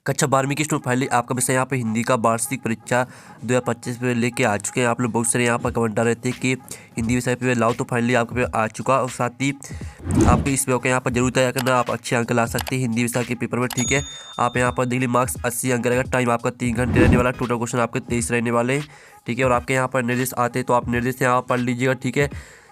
कक्षा 12वीं की स्टूडेंट फाइनली आपका विषय यहाँ पे हिंदी का वार्षिक परीक्षा 2025 पे लेके आ चुके हैं। आप लोग बहुत सारे यहाँ पर कमेंट डाल रहे थे कि हिंदी विषय पे लाओ, तो फाइनली आपके पे आ चुका। और साथ ही आपके इस पेपर का यहाँ पर जरूर तैयार करना, आप अच्छे अंक ला सकते हैं हिंदी विषय के पेपर में। ठीक है, आप यहाँ पर देख लीजिए मार्क्स 80 अंक रहेगा। टाइम आपका 3 घंटे रहने वाला, टोटल क्वेश्चन आपके 23 रहने वाले। ठीक है, और आपके यहाँ पर निर्देश आते तो आप निर्देश यहाँ पढ़ लीजिएगा। ठीक है,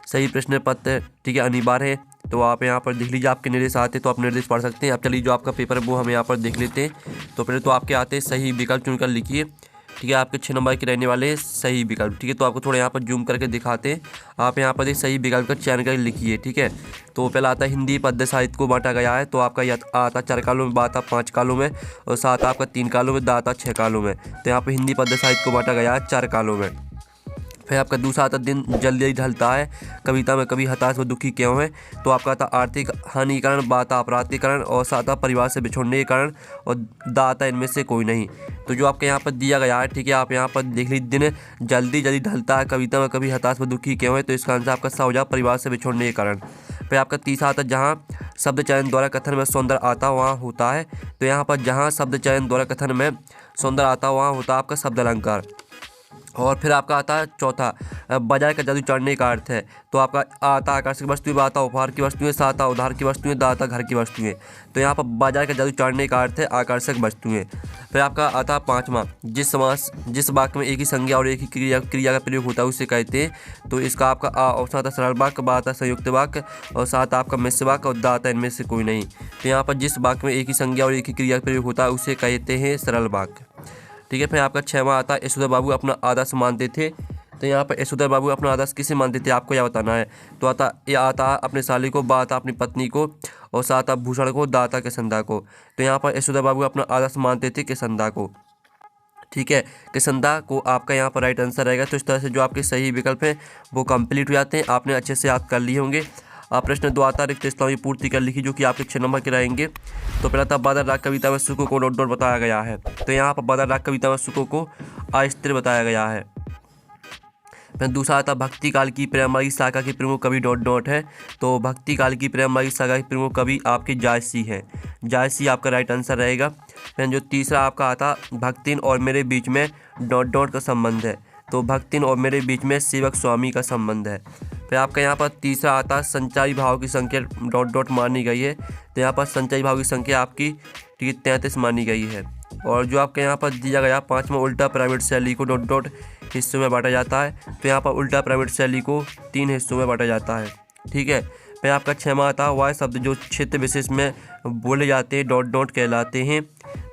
सही प्रश्न पत्र ठीक है अनिवार्य है, तो आप यहाँ पर देख लीजिए आपके निर्देश आते तो आप निर्देश पढ़ सकते हैं। अब चलिए जो आपका पेपर है वो हम यहाँ पर देख लेते हैं। तो पहले तो आपके आते सही विकल्प चुनकर लिखिए। ठीक है, आपके 6 नंबर के रहने वाले सही विकल्प। ठीक है, तो आपको थोड़ा यहाँ पर जूम करके दिखाते हैं। आप यहाँ पर एक सही विकल्प का चयन करके लिखिए। ठीक है, तो पहला आता है हिंदी पद्य साहित्य को बांटा गया है, तो आपका यह आता 4 कालों में, बात 5 कालों में, और साथ आपका 3 कालों में, दाता 6 कालों में। तो यहाँ पर हिंदी पद्य साहित्य को बांटा गया है 4 कालों में। फिर आपका दूसरा आता दिन जल्दी ढलता है, कविता में कभी हताश व दुखी क्यों है, तो आपका आता आर्थिक हानिकरण, बाता अपराधीकरण, और साता परिवार से बिछोड़ने के कारण, और दाता इनमें से कोई नहीं। तो जो आपके यहाँ पर दिया गया है, ठीक है, आप यहाँ पर देख लीजिए दिन जल्दी ढलता है, कविता में कभी हताश व दुखी क्यों है, तो इसका आंसर आपका सा हो जाए परिवार से बिछोड़ने के कारण। फिर आपका तीसरा आता जहाँ शब्द चयन द्वारा कथन में सौंदर्य आता वहाँ होता है, तो यहाँ पर जहाँ शब्द चयन द्वारा कथन में सौंदर्य आता वहाँ होता है आपका शब्द अलंकार। और फिर आपका आता है चौथा बजाय का जादू चढ़ने का अर्थ है, तो आपका आता आकर्षक वस्तुएं, बाता उपहार की वस्तुएं, साता उधार की वस्तुएं, दाता घर की वस्तुएं। तो यहाँ पर बजाय का जादू चढ़ने का अर्थ है आकर्षक वस्तुएं। फिर आपका आता पाँचवा जिस वाक्य में एक ही संज्ञा और एक ही क्रिया का प्रयोग होता है उसे कहते हैं, तो इसका आपका ऑप्शन आता सरल वाक्य, बाता संयुक्त वाक्य, और सात आपका मिश्र वाक्य, और दाता इनमें से कोई नहीं। तो यहाँ पर जिस वाक्य में एक ही संज्ञा और एक ही क्रिया का प्रयोग होता है उसे कहते हैं सरल वाक्य। ठीक है, फिर आपका 6वां आता है यशोधर बाबू अपना आदर्श मानते थे, तो यहाँ पर यशोधर बाबू अपना आदर्श किसे मानते थे आपको यह बताना है। तो आता अपने साली को, बाता अपनी पत्नी को, और साता भूषण को, दाता किसंदा को। तो यहाँ पर यशोधर बाबू अपना आदर्श मानते थे किसंदा को। ठीक है, किसंदा को आपका यहाँ पर राइट आंसर रहेगा। तो इस तरह से जो आपके सही विकल्प हैं वो कंप्लीट हो जाते हैं। आपने अच्छे से याद कर लिए होंगे। आप प्रश्न 2 आता रिक्त स्थान की पूर्ति कर लिखी, जो कि आपके 6 नंबर के रहेंगे। तो पहला था बादल राग कविता में सुखों को डॉट बताया गया है, तो यहाँ पर बादल राग कविता में सुखों को अस्थिर बताया गया है। फिर दूसरा आता भक्ति काल की प्रेमवागी शाखा की प्रमुख कवि डॉट है, तो भक्ति काल की प्रेमवागी शाखा की प्रमुख कवि आपके जायसी है। जायसी आपका राइट आंसर रहेगा। फिर जो तीसरा आपका आता भक्तिन और मेरे बीच में डॉट का संबंध है, तो भक्तिन और मेरे बीच में सेवक स्वामी का संबंध है। फिर आपका यहाँ पर तीसरा आता संचारी भाव की संख्या डॉट मानी गई है, तो यहाँ पर संचारी भाव की संख्या आपकी 33 मानी गई है। और जो आपके यहाँ पर दिया गया 5वां उल्टा प्राइवेट शैली को डॉट हिस्सों में बांटा जाता है, तो यहाँ पर उल्टा प्राइवेट शैली को 3 हिस्सों में बांटा जाता है। ठीक है, फिर आपका 6वां आता वह शब्द जो क्षेत्र विशेष में बोले जाते हैं डॉट कहलाते हैं,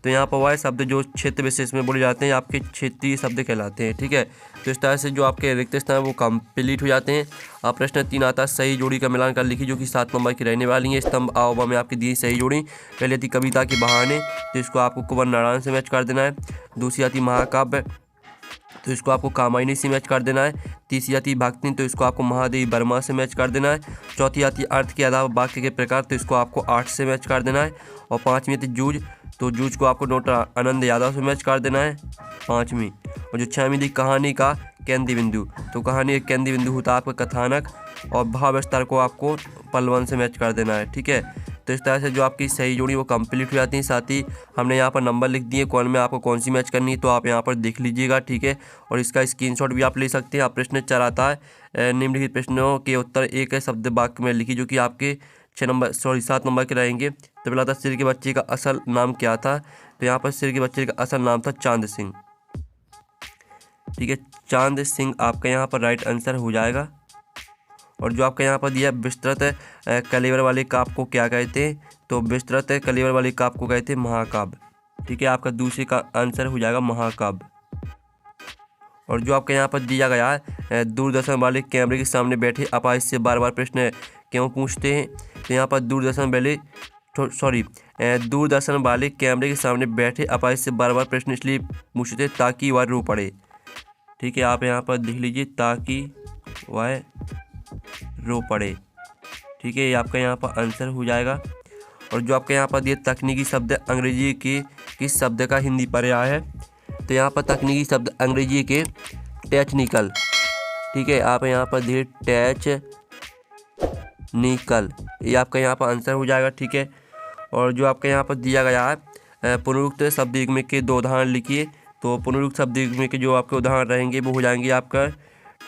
तो यहाँ पर वह शब्द जो क्षेत्र विशेष में बोले जाते हैं आपके क्षेत्रीय शब्द कहलाते हैं। ठीक है, तो इस तरह से जो आपके रिक्त स्थान वो कंप्लीट हो जाते हैं। आप प्रश्न 3 आता है सही जोड़ी का मिलान कर लिखी, जो कि 7 नंबर की रहने वाली है। स्तंभ आववा में आपकी दी सही जोड़ी, पहले थी कविता के बहाने, तो इसको आपको कुंवर नारायण से मैच कर देना है। दूसरी आती महाकाव्य, तो इसको आपको कामायनी से मैच कर देना है। तीसरी आती भक्ति, तो इसको आपको महादेवी वर्मा से मैच कर देना है। चौथी आती अर्थ के आधार वाक्य के प्रकार, तो इसको आपको 8 से मैच कर देना है। और 5वीं आती जूझ, तो जूझ को आपको डॉक्टर आनंद यादव से मैच कर देना है 5वीं। और जो 6वीं थी कहानी का केंद्र बिंदु, तो कहानी का केंद्र बिंदु होता है आपका कथानक, और भाव विस्तार को आपको पलवन से मैच कर देना है। ठीक है, तो इस तरह से जो आपकी सही जोड़ी वो कंप्लीट हो जाती है। साथ ही हमने यहाँ पर नंबर लिख दिए कौन में आपको कौन सी मैच करनी है, तो आप यहाँ पर देख लीजिएगा। ठीक है, और इसका स्क्रीनशॉट भी आप ले सकते हैं। आप प्रश्न 4 आता है निम्नलिखित प्रश्नों के उत्तर एक शब्द वाक्य में लिखी, जो कि आपके 7 नंबर के रहेंगे। तो पहला था सिर के बच्चे का असल नाम क्या था, तो यहाँ पर सिर के बच्चे का असल नाम था चांद सिंह। ठीक है, चांद सिंह आपका यहाँ पर राइट आंसर हो जाएगा। और जो आपका यहाँ पर दिया विस्तृत कलेवर वाले काव्य को क्या कहते हैं, तो विस्तृत कलेवर वाले काव्य को कहते हैं महाकाव्य। ठीक है, आपका दूसरे का आंसर हो जाएगा महाकाव्य। और जो आपका यहाँ पर दिया गया है दूरदर्शन वाले कैमरे के सामने बैठे अपाहिज से बार बार प्रश्न क्यों पूछते हैं, तो यहाँ पर दूरदर्शन वाले कैमरे के सामने बैठे अपाहिज से बार बार प्रश्न इसलिए पूछते ताकि वह रो पड़े। ठीक है, आप यहाँ पर देख लीजिए ताकि वह रो पड़े। ठीक है, ये आपका यहाँ पर आंसर हो जाएगा। और जो आपके यहाँ पर दिए तकनीकी शब्द अंग्रेजी के किस शब्द का हिंदी पर्याय है, तो यहाँ पर तकनीकी शब्द अंग्रेजी के टेक्निकल। ठीक है, आप यहाँ पर दिए टेक्निकल, ये आपका यहाँ पर आंसर हो जाएगा। ठीक है, और जो आपके यहाँ पर दिया गया है पुनरुक्त शब्द युग्म के 2 उदाहरण लिखिए। तो पुनरुक्त शब्द युग्म के जो आपके उदाहरण रहेंगे वो हो जाएंगे आपका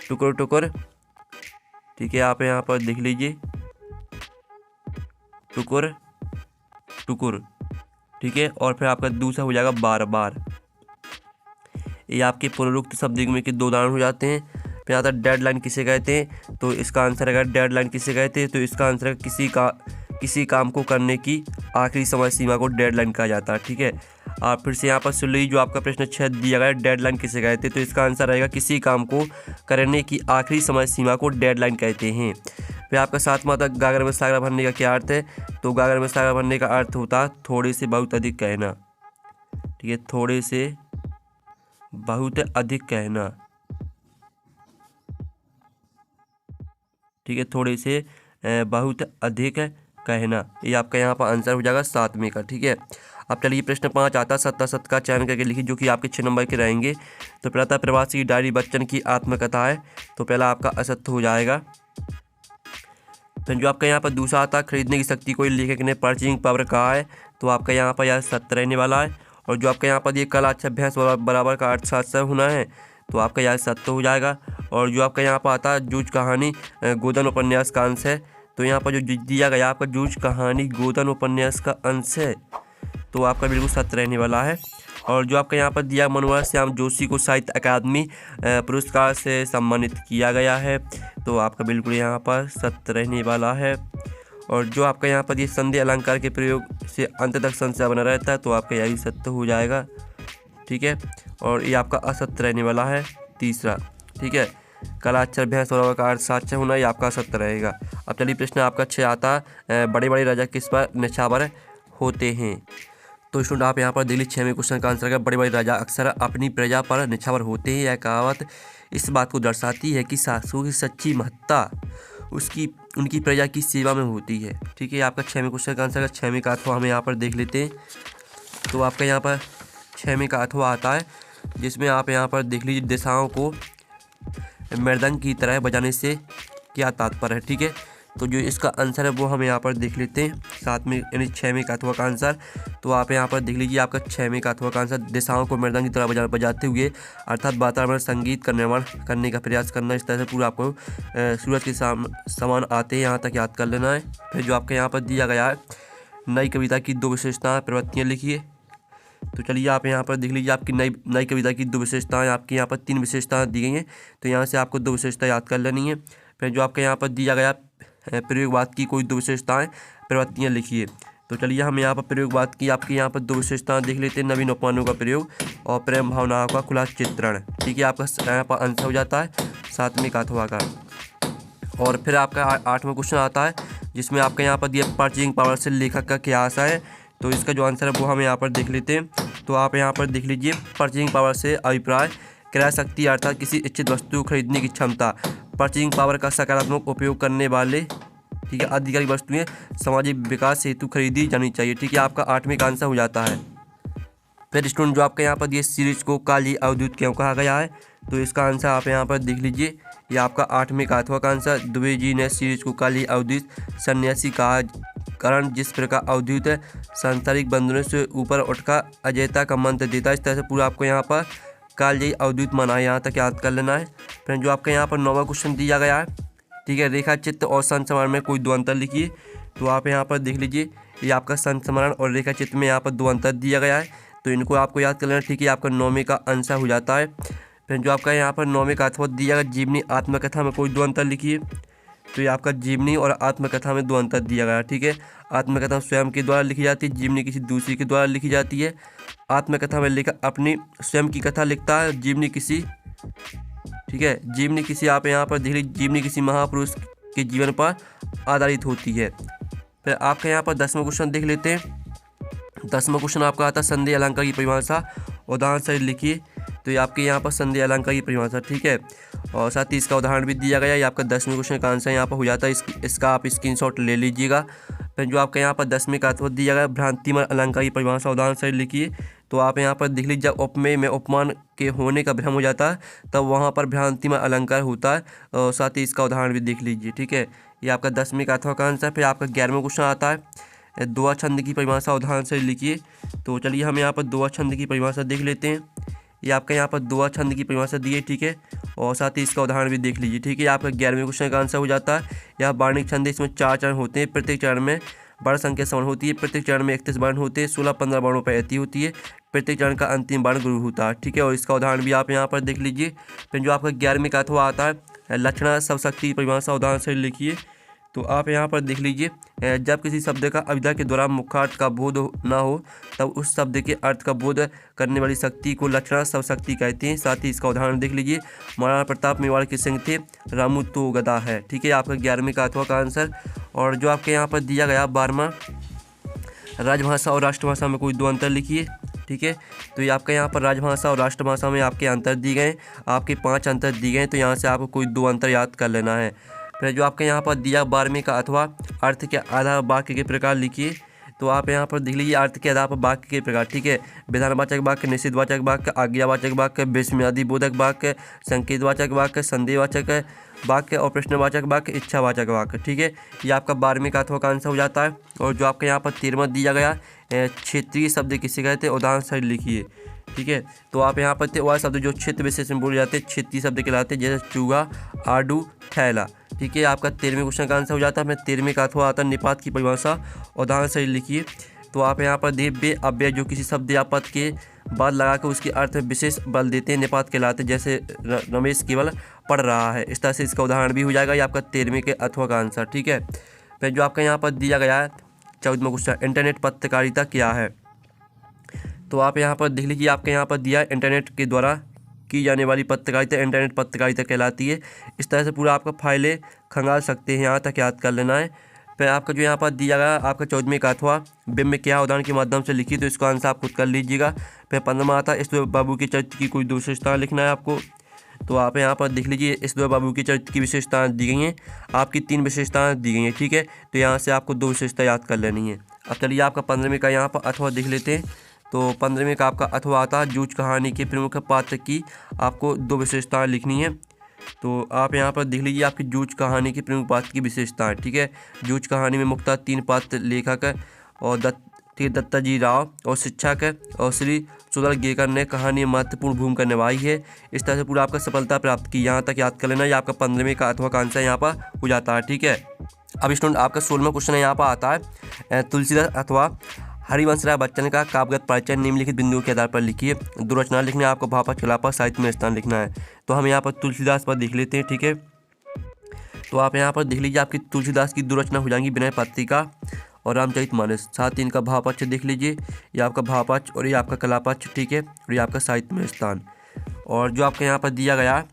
टुकुर टुकुर, ठीक है, आप यहाँ पर देख लीजिए, टुकुर टुकुर, ठीक है। और फिर आपका दूसरा हो जाएगा बार बार। ये आपके पुनरुक्त शब्द युग्म के 2 उदाहरण हो जाते हैं। फिर आता है डेडलाइन किसे कहते हैं, तो इसका आंसर अगर डेडलाइन किसे कहते हैं तो इसका आंसर है किसी काम को करने की आखिरी समय सीमा को डेडलाइन कहा जाता है, ठीक है। आप फिर से यहाँ पर सुन लीजिए, जो आपका प्रश्न 6 दिया गया है, डेडलाइन किसे कहते हैं, तो इसका आंसर रहेगा किसी काम को करने की आखिरी समय सीमा को डेडलाइन कहते हैं। फिर आपका 7वां था गागर में सागर भरने का क्या अर्थ है, तो गागर में सागर भरने का अर्थ होता है थोड़े से बहुत अधिक कहना, ठीक है, थोड़े से बहुत अधिक कहना, ठीक है, थोड़े से बहुत अधिक कहना। ये आपका यहाँ पर आंसर हो जाएगा 7वें का, ठीक है। अब चलिए प्रश्न 5 आता है, सत्ता सत्य का चयन करके लिखिए, जो कि आपके 6 नंबर के रहेंगे। तो पहला था प्रवासी की डायरी बच्चन की आत्मकथा है, तो पहला आपका असत्य हो जाएगा। फिर जो आपका यहाँ पर दूसरा आता है, खरीदने की शक्ति कोई लेखक ने परचेजिंग पावर कहा है, तो आपका यहाँ पर यह सत्य रहने वाला है। और जो आपका यहाँ पर ये कला अच्छा अभ्यास बराबर का अर्थशास्त्र होना है, तो आपका यह सत्य हो जाएगा। और जो आपका यहाँ पर आता है जूझ कहानी गोदन उपन्यास का अंश है, तो यहाँ पर जो दिया गया आपका जूझ कहानी गोदन उपन्यास का अंश है, तो आपका बिल्कुल सत्य रहने वाला है। और जो आपका यहाँ पर दिया मनोहर श्याम जोशी को साहित्य अकादमी पुरस्कार से सम्मानित किया गया है, तो आपका बिल्कुल यहाँ पर सत्य रहने वाला है। और जो आपका यहाँ पर ये संधि अलंकार के प्रयोग से अंत तक संशय बना रहता है, तो आपका यही सत्य हो जाएगा, ठीक है। और ये आपका असत्य रहने वाला है तीसरा, ठीक है। कला अक्षर भैंस और का अर्थशास्त्र होना, ये आपका असत्य रहेगा। अब चलिए प्रश्न आपका 6 आता है, बड़े बड़े राजा किस पर निछावर होते हैं, तो स्टूडेंट आप यहाँ पर दिल्ली 6वें क्वेश्चन का आंसर है, बड़े बड़े राजा अक्सर अपनी प्रजा पर निछावर होते हैं। यह कहावत इस बात को दर्शाती है कि शासकों की सच्ची महत्ता उनकी प्रजा की सेवा में होती है, ठीक है। आपका 6वें क्वेश्चन का आंसर है। 6वें का अथवा हम यहाँ पर देख लेते हैं। तो आपका यहाँ पर 6वें का अथवा आता है, जिसमें आप यहाँ पर देख लीजिए, दिशाओं को मृदंग की तरह बजाने से क्या तात्पर्य है, ठीक है। तो जो इसका आंसर है वो हम यहाँ पर देख लेते हैं, 7वें यानी 6वें का अथवा का आंसर। तो आप यहाँ पर देख लीजिए, आपका 6वें का अथवा का आंसर, दिशाओं को मृदंग की तरह बजाते हुए, अर्थात वातावरण संगीत का निर्माण करने का प्रयास करना। इस तरह से पूरा आपको सूरज के समान आते हैं, यहाँ तक याद कर लेना है। फिर जो आपके यहाँ पर दिया गया है, नई कविता की 2 विशेषताएँ प्रवृत्तियाँ लिखिए। तो चलिए आप यहाँ पर देख लीजिए, आपकी नई कविता की 2 विशेषताएँ, आपकी यहाँ पर 3 विशेषताएँ दी गई हैं, तो यहाँ से आपको 2 विशेषता याद कर लेनी है। फिर जो आपके यहाँ पर दिया गया प्रयोगवाद की कोई 2 विशेषताएँ प्रवृत्तियाँ लिखिए। तो चलिए हम यहाँ पर प्रयोगवाद की आपकी यहाँ पर 2 विशेषताएँ देख लेते हैं, नवीन उपमानों का प्रयोग और प्रेम भावनाओं का खुला चित्रण, ठीक है। आपका यहाँ पर आंसर हो जाता है 7वें का अथवा का। और फिर आपका 8वां क्वेश्चन आता है, जिसमें आपका यहाँ पर दिया परचेजिंग पावर से लेखक का क्या आशा है, तो इसका जो आंसर है वो हम यहाँ पर देख लेते हैं। तो आप यहाँ पर देख लीजिए, परचेजिंग पावर से अभिप्राय क्रय शक्ति अर्थात किसी इच्छित वस्तु खरीदने की क्षमता, परचेजिंग पावर का सकारात्मक उपयोग करने वाले, ठीक है, आधिकारिक वस्तुएं सामाजिक विकास हेतु खरीदी जानी चाहिए, ठीक है। आपका 8वें का आंसर हो जाता है। फिर स्टूडेंट जो आपके यहाँ पर ये सीरीज को काली अवधूत क्यों कहा गया है, तो इसका आंसर आप यहाँ पर देख लीजिए, ये आपका 8वें का अथवा का आंसर। दुबे जी ने सीरीज को काली अवधूत सन्यासी कहा, कारण जिस प्रकार अवधूत सांसारिक बंधनों से ऊपर उठकर अजयता का मंत्र देता है। इस तरह से पूरा आपको यहाँ पर कालजयी अवधूत माना है, यहाँ तक याद कर लेना है। फिर जो आपका यहाँ पर 9वां क्वेश्चन दिया गया है, ठीक है, रेखा चित्र और संस्मरण में कोई 2 अंतर लिखिए। तो आप यहाँ पर देख लीजिए, ये आपका संस्मरण और रेखा चित्र में यहाँ पर 2 अंतर दिया गया है, तो इनको आपको याद कर लेना, ठीक है। आपका 9वें का आंसर हो जाता है। फिर जो आपका यहाँ पर 9वें का अथवा दिया गया, जीवनी आत्मकथा में कोई 2 अंतर लिखिए। तो ये आपका जीवनी और आत्मकथा में 2 अंतर दिया गया, ठीक है। आत्मकथा स्वयं के द्वारा लिखी जाती है, जीवनी किसी दूसरे के द्वारा लिखी जाती है। आत्मकथा में लेखक अपनी स्वयं की कथा लिखता है, जीवनी किसी, ठीक है, जीवनी किसी आप यहाँ पर देख लीजिए, जीवनी किसी महापुरुष के जीवन पर आधारित होती है। फिर आपका यहाँ पर 10वां क्वेश्चन देख लेते हैं। 10वां क्वेश्चन आपका आता है संधि अलंकार की परिभाषा, उदाहरण सहित लिखिए। तो ये आपके यहाँ पर संधि अलंकार की परिभाषा, ठीक है, और साथ ही इसका उदाहरण भी दिया गया। ये आपका 10वें क्वेश्चन का आंसर यहाँ पर हो जाता है, इसका आप स्क्रीनशॉट ले लीजिएगा। फिर जो आपका यहाँ पर 10वें का अथवा दिया गया, भ्रांतिमय अलंकार की परिभाषा, उदाहरण सहित लिखिए। तो आप यहाँ पर देख लीजिए, जब उपमेय में उपमान के होने का भ्रम हो जाता है, तब वहाँ पर भ्रांतिमय अलंकार होता है, और साथ ही इसका उदाहरण भी देख लीजिए, ठीक है। ये आपका 10वें का अथवा का आंसर। फिर आपका 11वां क्वेश्चन आता है, दोहा छंद की परिभाषा उदाहरण से लिखिए। तो चलिए हम यहाँ पर दोहा छंद की परिभाषा देख लेते हैं। ये आपका यहाँ पर दोहा छंद की परिभाषा दी है, ठीक है, और साथ ही इसका उदाहरण भी देख लीजिए, ठीक है। आपका 11वें क्वेश्चन का आंसर हो जाता है। यह वार्णिक छंद है, इसमें 4 चरण होते हैं, प्रत्येक चरण में वर्ण संख्या समान होती है, प्रत्येक चरण में 31 वर्ण होते हैं, 16-15 वर्णों पर ऐति होती है, प्रत्येक चरण का अंतिम वर्ण गुरु होता है, ठीक है, और इसका उदाहरण भी आप यहाँ पर देख लीजिए। फिर जो आपका 11वें का अथवा आता है लक्षणा शब्दशक्ति की परिभाषा उदाहरण से लिखिए। तो आप यहाँ पर देख लीजिए, जब किसी शब्द का अभिधा के द्वारा मुख्यार्थ का बोध ना हो तब उस शब्द के अर्थ का बोध करने वाली शक्ति को लक्षणा शब्दशक्ति कहते हैं। साथ ही इसका उदाहरण देख लीजिए। महाराणा प्रताप मेवाड़ के सिंह थे, रामू तो गदा है, ठीक है, आपका 11वें का अथवा का आंसर। और जो आपके यहाँ पर दिया गया 12वां, राजभाषा और राष्ट्रभाषा में कोई 2 अंतर लिखिए, ठीक है। तो ये आपका यहाँ पर राजभाषा और राष्ट्रभाषा में आपके अंतर दिए गए, आपके 5 अंतर दिए गए, तो यहाँ से आपको कोई 2 अंतर याद कर लेना है। फिर जो आपके यहाँ पर दिया 12वें का अथवा अर्थ के आधार वाक्य के प्रकार लिखिए। तो आप यहाँ पर देख लीजिए अर्थ के आधार पर वाक्य के प्रकार, ठीक है, विधानवाचक वाक्य, निषेधवाचक वाक्य, आज्ञावाचक वाक्य, विस्मयादि बोधक वाक्य, संकेतवाचक वाक्य, संदेहवाचक वाक्य और प्रश्नवाचक वाक्य, इच्छावाचक वाक्य, ठीक है। ये आपका 12वें का अथवा का आंसर हो जाता है। और जो आपके यहाँ पर 13वां दिया गया क्षेत्रीय शब्द किसे कहते हैं, उदाहरण से लिखिए, ठीक है। तो आप यहाँ पर वह शब्द जो क्षेत्र विशेष में बोले जाते हैं क्षेत्रीय शब्द कहलाते हैं, जैसे चूहा, आडू, थैला, ठीक है। आपका 13वें क्वेश्चन का आंसर हो जाता है। मैं 13वें का अथवा आता है निपात की परिभाषा उदाहरण से लिखिए। तो आप यहाँ पर दिव्य अव्यय जो किसी शब्द या पद के बाद लगाकर उसके अर्थ में विशेष बल देते हैं निपात कहलाते हैं, जैसे रमेश केवल पढ़ रहा है, इस तरह से इसका उदाहरण भी हो जाएगा। ये आपका 13वें के अथवा का आंसर, ठीक है। फिर जो आपका यहाँ पर दिया गया है 14वां क्वेश्चन, इंटरनेट पत्रकारिता क्या है। तो आप यहाँ पर देख लीजिए, आपके यहाँ पर दिया है इंटरनेट के द्वारा की जाने वाली पत्रकारिता इंटरनेट पत्रकारिता कहलाती है। इस तरह से पूरा आपका फाइलें खंगाल सकते हैं, यहाँ तक याद कर लेना है। फिर आपका जो यहाँ पर दिया गया आपका 14वें का अथवा बिंब में क्या उदाहरण के माध्यम से लिखी, तो इसका आंसर आप खुद कर लीजिएगा। फिर 15वां आता है ईश्वर बाबू के चरित्र की कोई 2 विशेषताएँ लिखना है आपको। तो आप यहाँ पर देख लीजिए ईश्वर बाबू के चरित्र की विशेषताएँ दी गई हैं, आपकी 3 विशेषताएँ दी गई हैं, ठीक है। तो यहाँ से आपको 2 विशेषता याद कर लेनी है। अब चलिए आपका 15वें का यहाँ पर अथवा देख लेते हैं। तो 15वें का आपका अथवा आता है जूझ कहानी के प्रमुख पात्र की आपको 2 विशेषताएँ लिखनी है। तो आप यहाँ पर देख लीजिए आपकी जूझ कहानी के प्रमुख पात्र की विशेषताएँ, ठीक है। जूझ कहानी में मुख्यतः 3 पात्र लेखक और दत्ताजी राव और शिक्षक और श्री सुधर गेकर ने कहानी में महत्वपूर्ण भूमिका निभाई है। इस तरह से पूरा आपका सफलता प्राप्त की, यहाँ तक याद कर लेना। ये आपका 15वें का अथवा का आंसर यहाँ पर हो जाता है, ठीक है। अब स्टूडेंट आपका 16वां क्वेश्चन यहाँ पर आता है तुलसीदास अथवा हरिवंश राय बच्चन का काव्यगत परिचय निम्नलिखित बिंदुओं के आधार पर लिखिए। 2 रचना लिखना है आपको, भापा खिलापा साहित्य में स्थान लिखना है। तो हम यहाँ पर तुलसीदास पर देख लेते हैं, ठीक है। तो आप यहाँ पर देख लीजिए आपकी तुलसीदास की 2 रचना हो जाएंगी, विनय पत्रिका और रामचरितमानस। साथ ही इनका भावपक्ष देख लीजिए, ये आपका भावपक्ष और ये आपका कलापक्ष, ठीक है, और ये आपका साहित्य में स्थान। और जो आपका यहाँ पर दिया गया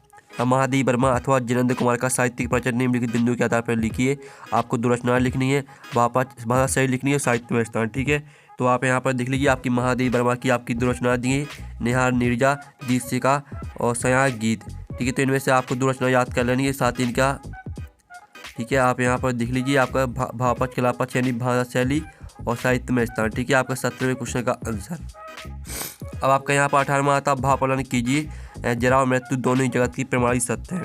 महादेव वर्मा अथवा जिनेंद्र कुमार का साहित्यिक परिचय निम्नलिखित बिंदुओं के आधार पर लिखिए। आपको 2 रचनाएं लिखनी है, भाषा सही लिखनी है, साहित्य में स्थान, ठीक है। तो आप यहाँ पर देख लीजिए आपकी महादेव वर्मा की आपकी 2 रचनाएं दी हैं, निहार नीरजा, दीक्षिका और सयाग गीत, ठीक है। तो इनमें से आपको 2 रचना याद कर लेनी है, साथ ही इनका, ठीक है। आप यहाँ पर देख लीजिए आपका भावपक्ष कलापक्ष यानी भाषा शैली और साहित्य में स्थान, ठीक है, आपका 17वें क्वेश्चन का आंसर। अब आपका यहाँ पर 18वां आता भावपालन कीजिए, जरा और मृत्यु दोनों ही जगत की प्रमाणिक सत्य है,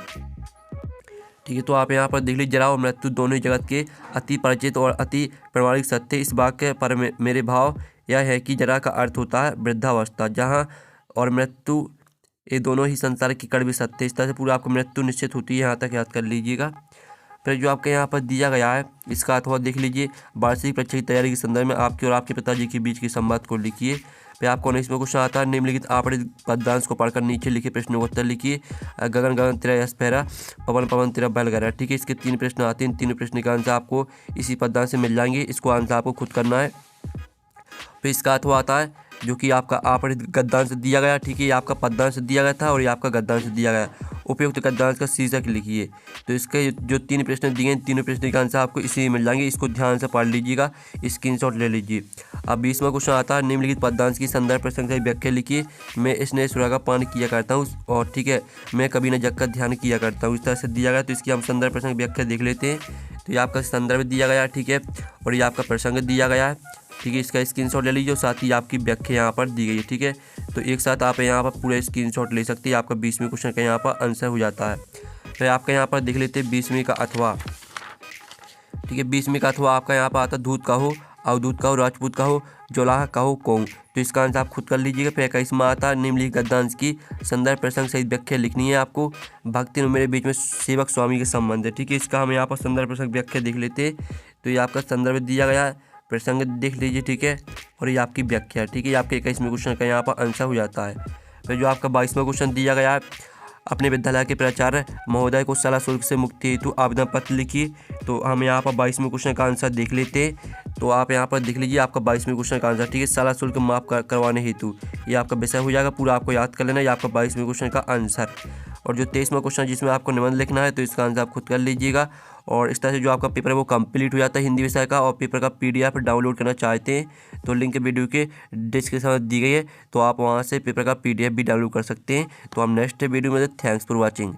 ठीक है। तो आप यहाँ पर देख लीजिए जरा और मृत्यु दोनों ही जगत के अति परिचित और अति प्रमाणिक सत्य। इस वाक्य पर मेरे भाव यह है कि जरा का अर्थ होता है वृद्धावस्था, जहाँ और मृत्यु ये दोनों ही संसार की कड़वी सत्य। इस तरह से पूरा आपको मृत्यु निश्चित होती है, यहाँ तक याद कर लीजिएगा। फिर जो आपके यहाँ पर दिया गया है इसका अथवा देख लीजिए, वार्षिक परीक्षा की तैयारी के संदर्भ में आपके और आपके पिताजी के बीच की संवाद को लिखिए। फिर आपको 19वां क्वेश्चन आता है निम्नलिखित आपरित पद्यांश को पढ़कर नीचे लिखे प्रश्नों का उत्तर लिखिए। गगन गगन तेरा यश फहरा, पवन पवन तेरा बैल गहरा, ठीक है। इसके 3 प्रश्न आते हैं, 3 प्रश्न का आंसर आपको इसी पद्यांश से मिल जाएंगे, इसको आंसर आपको खुद करना है। फिर इसका अथवा आता है जो कि आपका आपरित गद्यांश दिया गया, ठीक है, ये आपका पद्यांश दिया गया था और ये आपका गद्यांश दिया गया। उपयुक्त गद्यांश का शीर्षक लिखिए। तो इसके जो 3 प्रश्न दिए हैं, तीनों प्रश्न का आंसर आपको इसी मिल जाएंगे, इसको ध्यान से पढ़ लीजिएगा, स्क्रीनशॉट ले लीजिए। अब 20वां क्वेश्चन आता है निम्नलिखित पद्यांश की संदर्भ प्रसंग से व्याख्या लिखिए। मैं स्नेह सुरा का पान किया करता हूँ और, ठीक है, मैं कभी न जग का ध्यान किया करता हूँ, इस तरह से दिया गया। तो इसकी हम संदर्भ प्रसंग व्याख्या देख लेते हैं। तो ये आपका संदर्भ दिया गया, ठीक है, और ये आपका प्रसंग दिया गया है, ठीक है। इसका स्क्रीनशॉट ले लीजिए और साथ ही आपकी व्याख्या यहाँ पर दी गई है, ठीक है। तो एक साथ आप यहाँ पर पूरा स्क्रीनशॉट ले सकते हैं, आपका 20वें क्वेश्चन का यहाँ पर आंसर हो जाता है। फिर आपका यहाँ पर देख लेते हैं 20वें का अथवा, ठीक है। 20वें का अथवा आपका यहाँ पर आता है धूत कहो अवधूत का हो, राजपूत का हो, जोलाह का हो, कोंग। तो इसका आंसर आप खुद कर लीजिएगा। फिर 21वां आता है निम्नलिखित गद्यांश की संदर्भ प्रसंग सहित व्याख्या लिखनी है आपको। भक्ति और मेरे बीच में सेवक स्वामी के संबंध है, ठीक है। इसका हम यहाँ पर संदर्भ प्रसंग व्याख्या देख लेते हैं। तो ये आपका संदर्भ दिया गया है, प्रसंग देख लीजिए, ठीक है। और ये आपकी व्याख्या, ठीक है। ये आपके 21वें क्वेश्चन का यहाँ पर आंसर हो जाता है। फिर जो आपका 22वां क्वेश्चन दिया गया है, अपने विद्यालय के प्राचार्य महोदय को शाला शुल्क से मुक्ति हेतु आवेदन पत्र लिखिए। तो हम यहाँ पर 22वें क्वेश्चन का आंसर देख लेते हैं। तो आप यहाँ पर देख लीजिए आपका 22वें क्वेश्चन का आंसर, ठीक है। शाला शुल्क माफ करवाने हेतु, ये आपका विषय हो जाएगा, पूरा आपको याद कर लेना। ये आपका 22वें क्वेश्चन का आंसर। और जो 23वां क्वेश्चन जिसमें आपको निबंध लिखना है, तो इसका आंसर आप खुद कर लीजिएगा। और इस तरह से जो आपका पेपर है वो कंप्लीट हो जाता है हिंदी विषय का। और पेपर का PDF डाउनलोड करना चाहते हैं तो लिंक वीडियो के डिस्क्रिप्शन में दी गई है, तो आप वहाँ से पेपर का PDF भी डाउनलोड कर सकते हैं। तो हम नेक्स्ट वीडियो में, थैंक्स फॉर वॉचिंग।